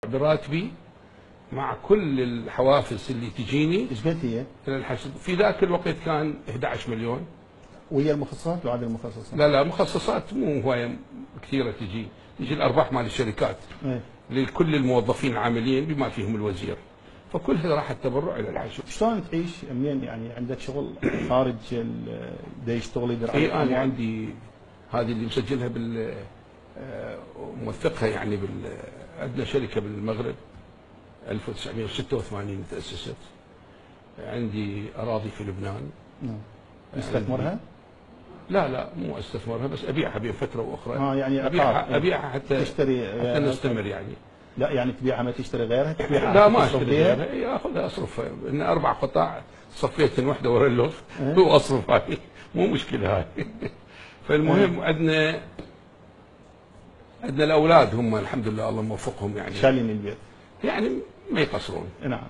براتبي مع كل الحوافز اللي تجيني. ايش قد هي؟ الى الحشد في ذاك الوقت كان 11 مليون. وهي المخصصات وعدد المخصصات؟ لا مخصصات مو هوايه كثيره تجي الارباح مال الشركات ايه؟ لكل الموظفين العاملين بما فيهم الوزير، فكلها راح التبرع الى الحشد. شلون تعيش منين يعني عندك شغل خارج دا يشتغل يدير اي انا عندي هذه اللي مسجلها موثقها يعني عندنا شركه بالمغرب 1986 تاسست. عندي اراضي في لبنان. مستثمرها؟ لا مو استثمرها، بس ابيعها بين فتره واخرى. يعني ابيعها حتى تشتري حتى نستمر يعني. لا يعني تبيعها ما تشتري غيرها؟ تبيعها لا ما اشتري غيرها، اخذها اصرفها. ان 4 قطع صفيت واحده ورا الاخ واصرف هاي مو مشكله هاي. فالمهم عندنا الاولاد هم الحمد لله الله موفقهم يعني شايلين البيت يعني ما يقصرون. نعم.